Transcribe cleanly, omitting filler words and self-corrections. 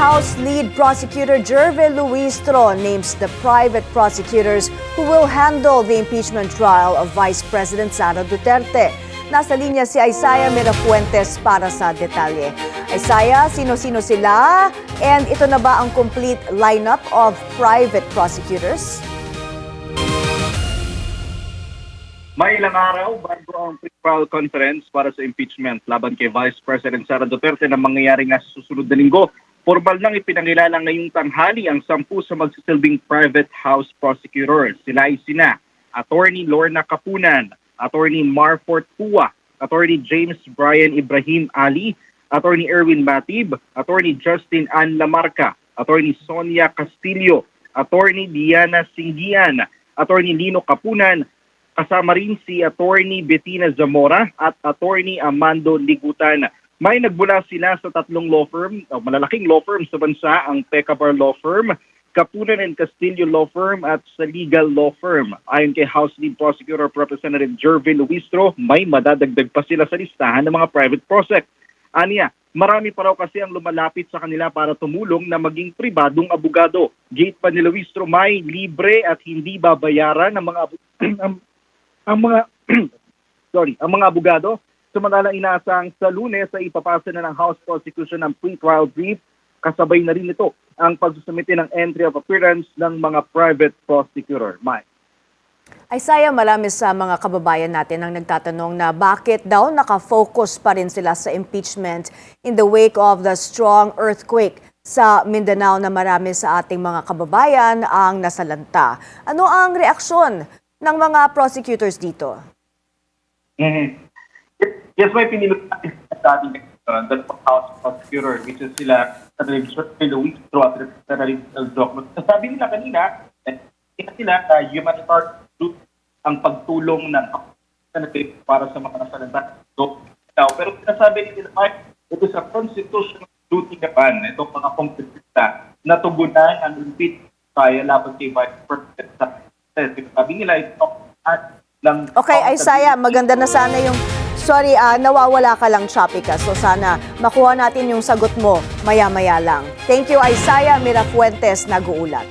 House Lead Prosecutor Jervin Luistro names the private prosecutors who will handle the impeachment trial of Vice President Sara Duterte. Nasa linya si Isaiah Mirafuentes para sa detalye. Isaiah, sino-sino sila? And ito na ba ang complete lineup of private prosecutors? May ilang araw bago ang pre-trial conference para sa impeachment laban kay Vice President Sara Duterte na mangyayari nga sa susunod na linggo. Formal nang ipinangilala ngayong tanghali ang 10 sa magsisilbing private house prosecutors. Sila ay sina Attorney Lorna Capunan, Attorney Marfort Pua, Attorney James Brian Ibrahim Ali, Attorney Erwin Matib, Attorney Justin Ann Lamarca, Attorney Sonia Castillo, Attorney Diana Singian, Attorney Lino Capunan, kasama rin si Attorney Bettina Zamora at Attorney Amando Ligutan. May nagbula sila sa tatlong law firm, malalaking law firm sa bansa, ang Pecabar Law Firm, Capunan and Castillo Law Firm at sa Legal Law Firm. Ayon kay House Lead Prosecutor Representative Jervin Luistro, may madadagdag pa sila sa listahan ng mga private prosec. Aniya, marami pa raw kasi ang lumalapit sa kanila para tumulong na maging pribadong abogado. Gate pa ni Luistro, may libre at hindi babayaran ng mga ang mga abogado. Samantalang inaasang sa Lunes ay ipapasa na ng House Prosecution ng pre-trial brief. Kasabay na rin ito ang pagsusumite ng entry of appearance ng mga private prosecutor. Mike. Isaiah, marami sa mga kababayan natin ang nagtatanong na bakit daw nakafocus pa rin sila sa impeachment in the wake of the strong earthquake sa Mindanao na marami sa ating mga kababayan ang nasalanta. Ano ang reaksyon ng mga prosecutors dito? Yes, may pinili natin sa dating the House Prosecutor, which is sila Representative Luistro at Representative Eldoc. Sabi nila kanina, sila humanitarian group ang pagtulong ng Representative para sa mga nasalanta. Pero sinasabi nila, it is a constitutional duty naman itong mga kongresista na tugunan ang impeachment trial laban kay Vice President. Sabi nila, ito ng... Okay, Isaiah, maganda na sana yung... Sorry, nawawala ka lang, choppy ka. So sana makuha natin yung sagot mo maya-maya lang. Thank you, Isaiah Mirafuentes, nag-uulat.